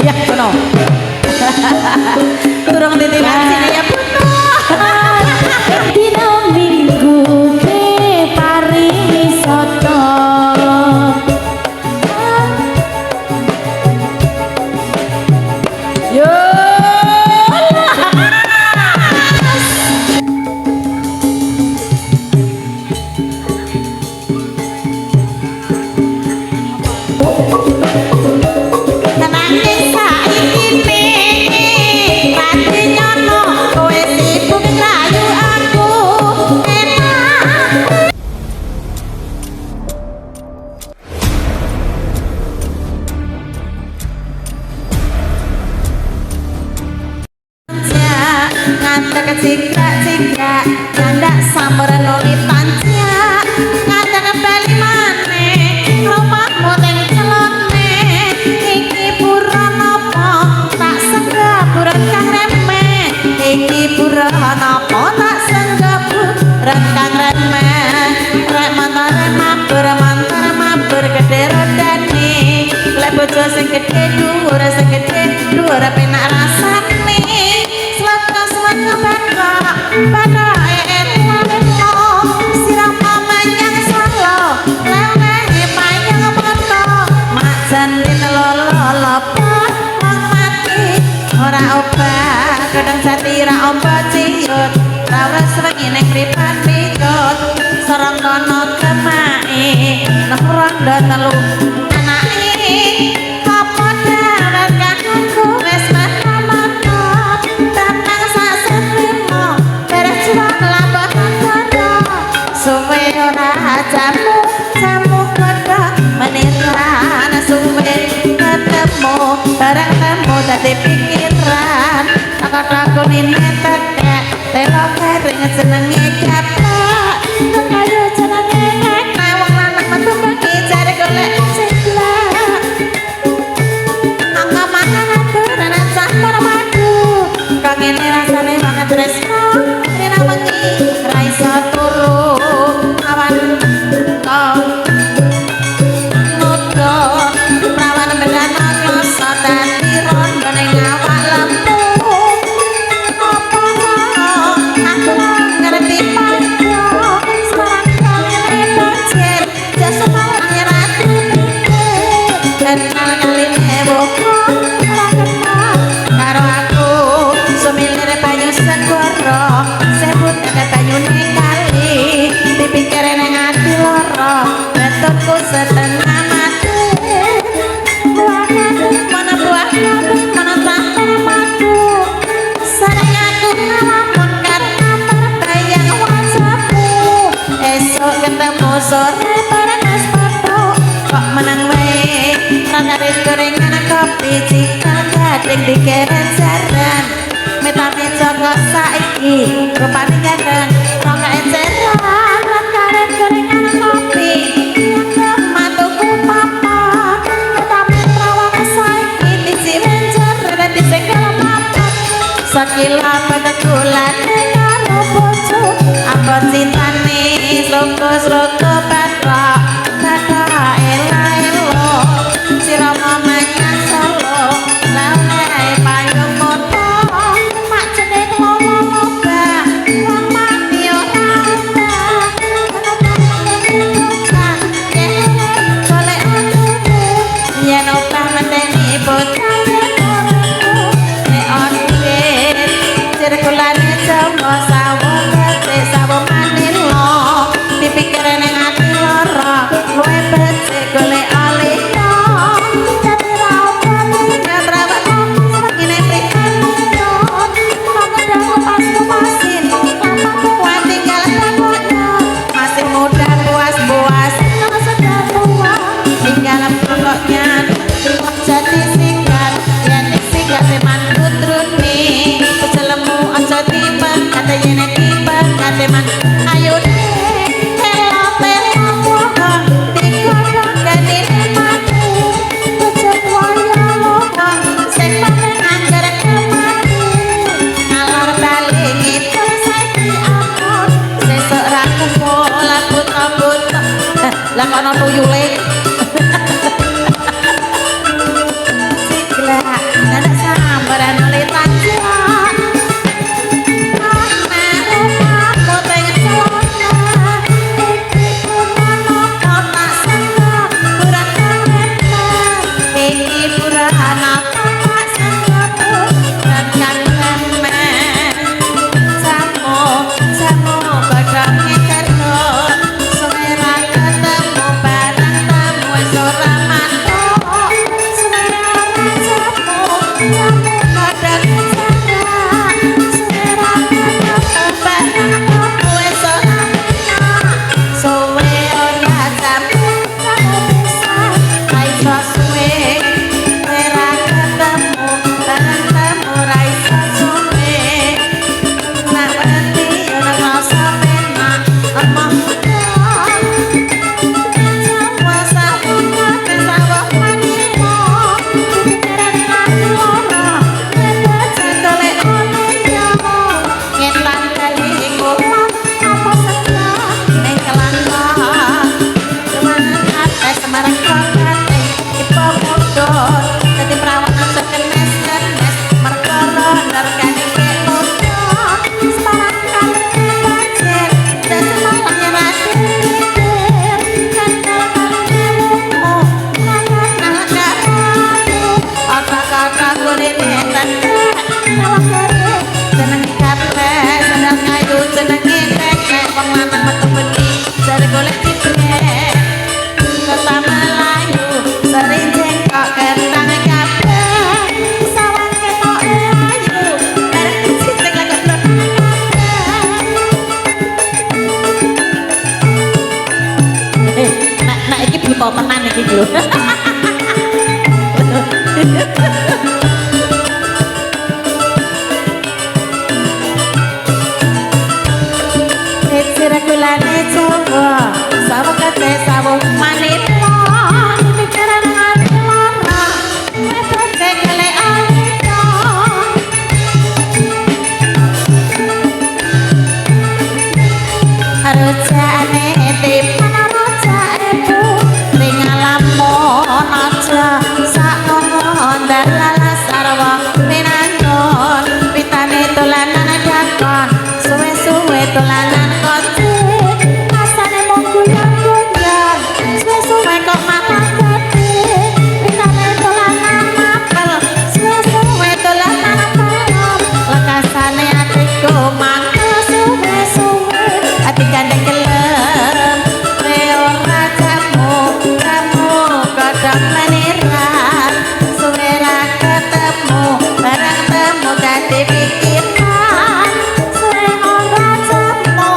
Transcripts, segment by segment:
ya kono. Turung titipan sini ya puno. Dino minggu ke pariwisata. Yo. Cigrak-cigrak candak samperan oli pancak ngajak bali maneh rumahmu teng celone iki pura napa tak senggah buran kang remeh iki pura napa tak senggah buran kang remeh rek mantar mabur gede rodane lek bojo sing gedhe dhuwur penak rasane selaka pada elok siram menyang solo lewehe panjang foto mak jandin lolo-lolo mati ora obat kadang jati ra ombo ciut ra wis wengi ning mripat picut sareng kono kemake nang rondo telu anake apa darat kanku wis mata-mata datang sasetrimo beres juang lambahan kono suwe ora jamu kodok meniran suwe ketemu barang temu dadi pikiran takut ini tetek telo kering jenenge kapak kaya jenenge nek wong lanang metu pergi cari golek sebelah angka mangan aturan campur madu kang ini rasane banget tresno rina wengi ra iso turu awan kau nudon prawan bedana kloso dadi rondo ning awak lembu apa aku ngerti padha sekarang kene bocil jasa malang ratu kenal kali neboko ora kenal karo aku sumilir banyu segoro sebut ada banyu ning kali dipikir nang ati loro betutku setengah mati mana buah mana campur madu sayang aku ngalamun karena terbayang wajahmu esok ketemu sore panas foto kok menang wae rangarit gorengan kopi cikal gading dikeren jaran metame joko saiki rupane gadang rongga eceran rangarit gorengan kopi yang matuku papa metame perawan saiki disi vencer dan disengkel papa sakila pada kulan karo bojo apa cintane sloko-sloko batok batok elo-elo sirama menyang solo lawe payung moto mak jeneng loba wong mati ora ada golek aku yen opah medeni bocah cirkulane Jawa sawo kate sawo manilo dipikir nang lho. Sira kulane Jawa, sawung kate sawung manila, pikiran ati lara, mepete kele alita. Rojane tipan rojane bu, ring alamon aja sakon dalala sarwa minangon, pitane dolanan dakon, suwe-suwe dolanan koci, rasane mung guyang-guyang, suwe-suwe kok malah gede, pitane dolanan apel, suwe-suwe dolanan apel, lekasane atiku mangkel suwe-suwe, ati gandeng kelem, ora jamu, kamu kodok menirat, suwe ra ketemu, barang temu dadi pikiran, suwe ora jamu,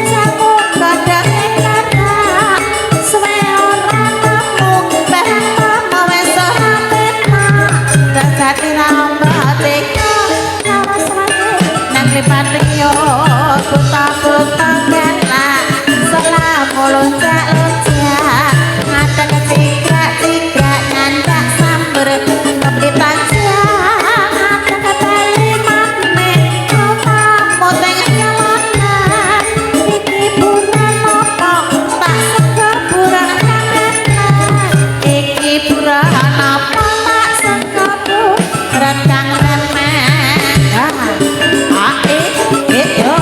jamu kodok menirat, suwe ora temu, barang temu wis ora tenan, dadi rambatika, lawas wae nang lipat liyo, buta-buta galak, selamu lonjak-lonjak, ngadeg cigrak-cigrak, nyandak samber, kepitan jak, ngadeg bali maneh, rotamu teng jalanan, iki buran apa, tak sego buran kangenan, iki buran apa, tak sego buran kangenan. Yo.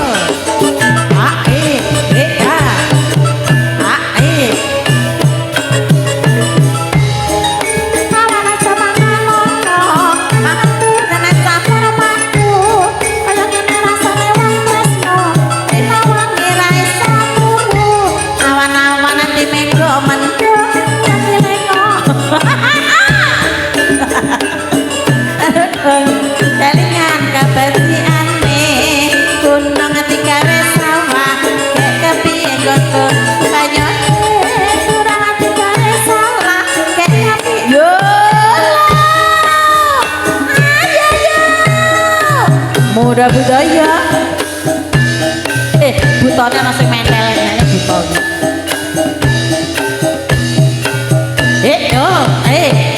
Kelingan kebersihanne gunung tiga sawah kek kepiye goto banyune kurang tiga sawah kek kepiye yo ayo muda budaya butone ana sing mentel buton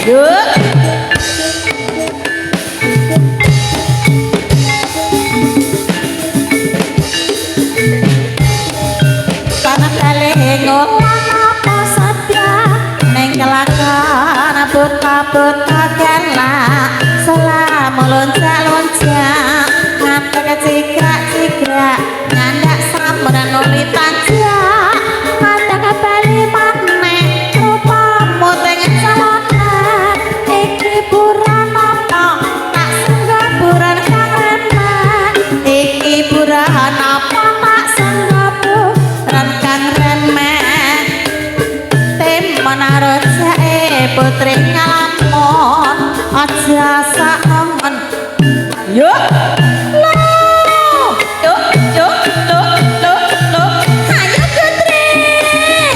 yo ngolan apa saja neng kelakon buta-buta galak selama lonjak-lonjak ngadeg cigrak-cigrak nyandak samperan nuli tajak ngadeg bali maneh rupamu teng jalanan iki buran apa tak senggo buran kangenan iki buran apa tak senggo buran kangenan menaro jae putri ngalamon aja saemen yuk lo ayo putri ya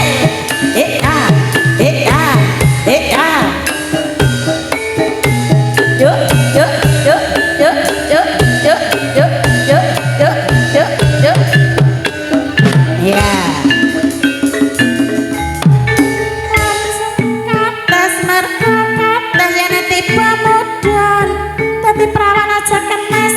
pemudon dadi prawan aja kenes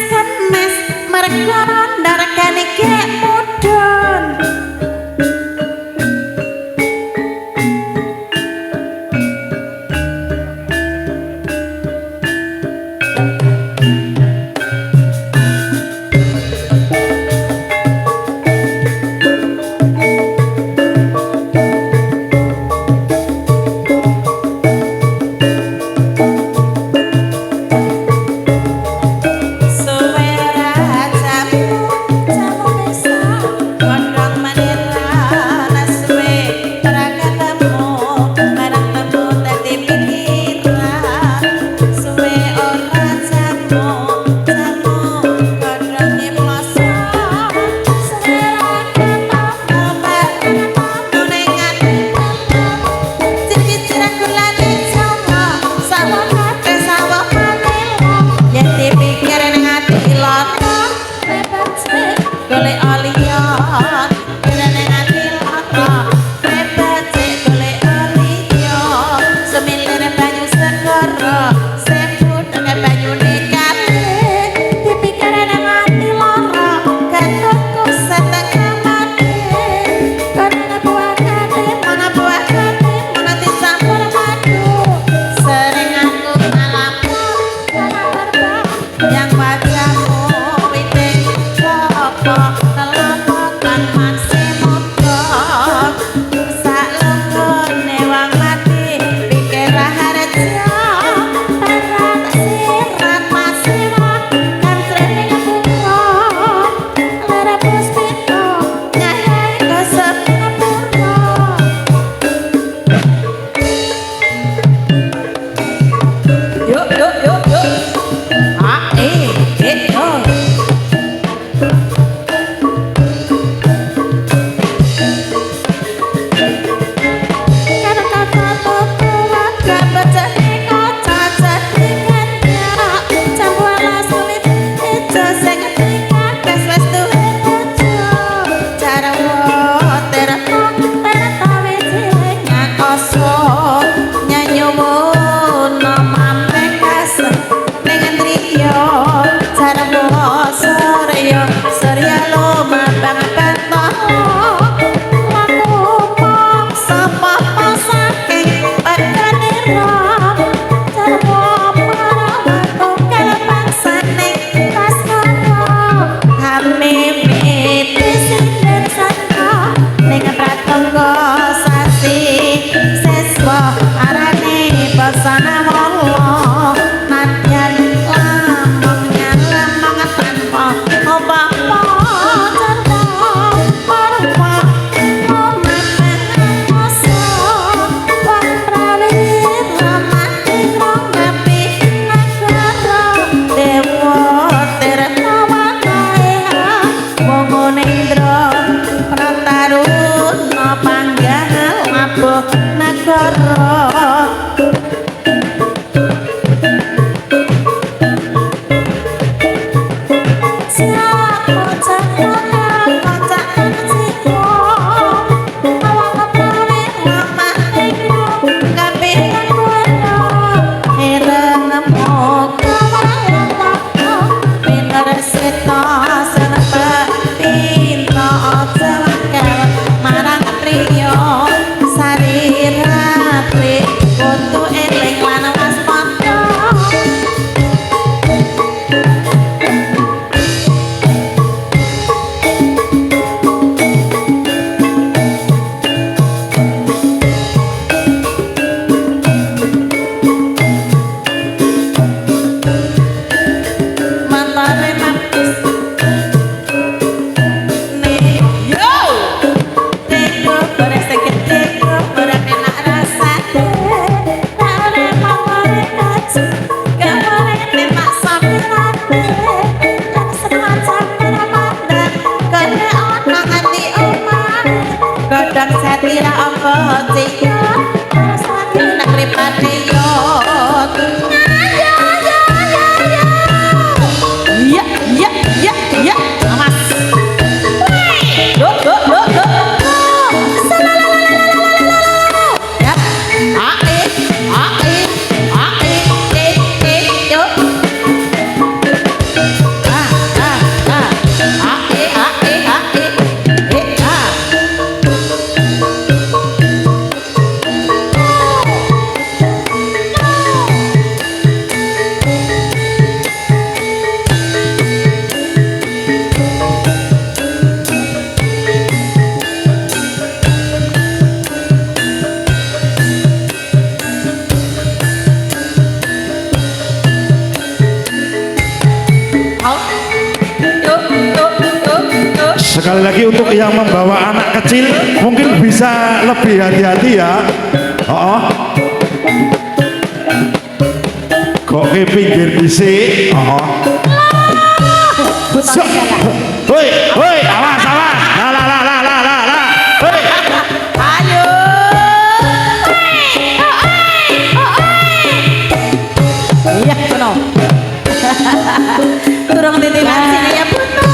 peciyo rasane nang mripate yo ya ya ya ya amas do do do do ya ae ae ae yo Sekali lagi untuk yang membawa anak kecil mungkin bisa lebih hati-hati ya. Oh, kok ke pinggir dhisik. Oh. Woi, woi, awas, awas. La. Woi. ayo iya benar turun titipan sini ya Puno.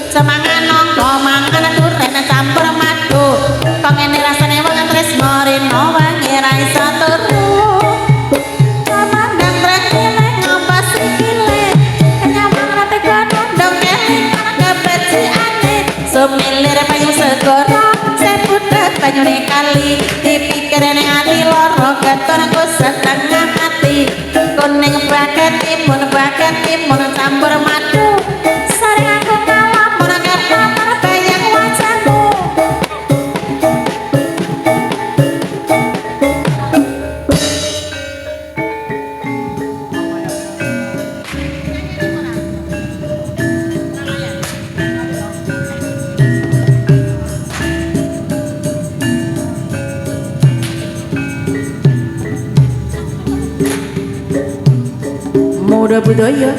Semangat nongko mangan duren campur madu kok ngene rasane wong tresno rino wangi ra iso turu mandang trekile ngapa sikile nyamang rate kono ndong eling kebeciane sumilir payu segoro seputet banyune kali dipikirane ati loro keton setengah hati kuning baget timun campur madu sare aku bayang wajahmu muda budaya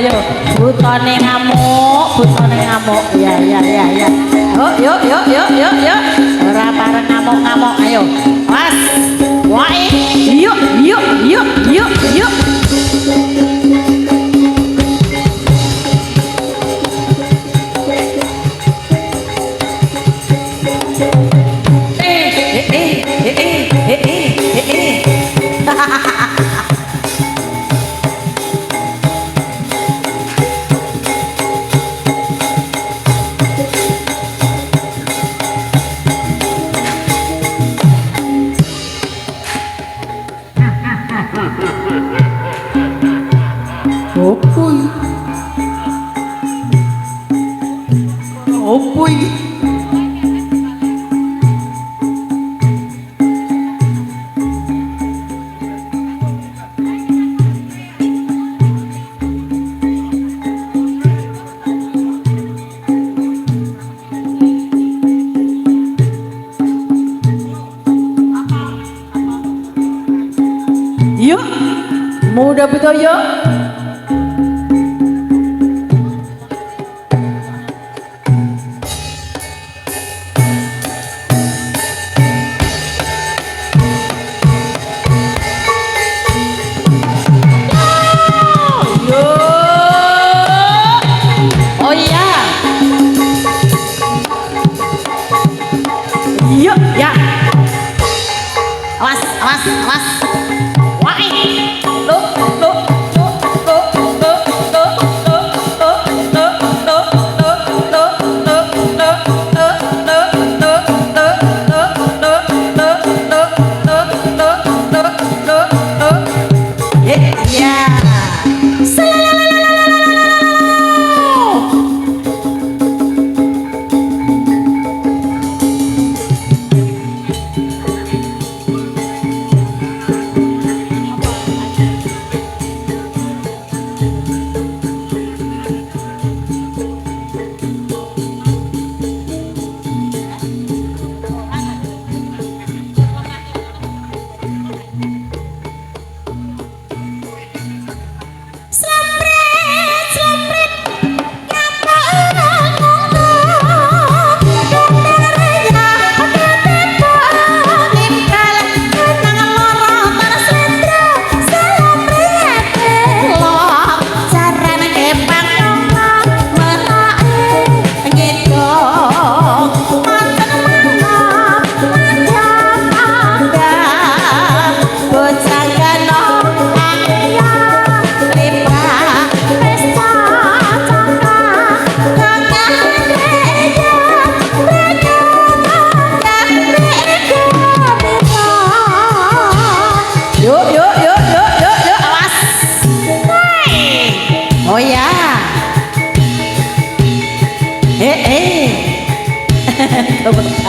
ayo butone ngamuk ya yuk ora pareng ngamuk ayo was wae yuk Muda Bedoyo. Oh iya. Yuk, ya. Awas, awas, awas. Wah, lo, lo, lo, lo, lo, lo, lo, lo, lo, lo, lo, lo, lo, lo,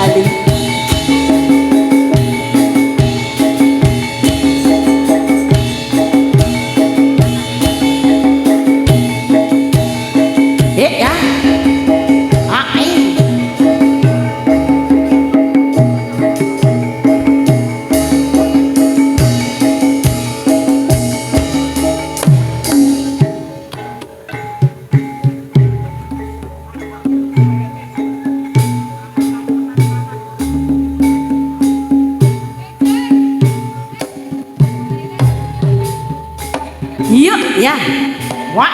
Ali. Ya. Yuk ya. Wah.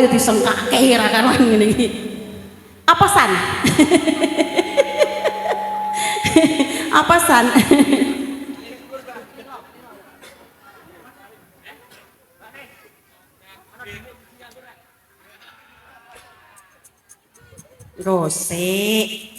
kaya disengkake ra karuan ngene iki. Apa san? Apa san? Gosek.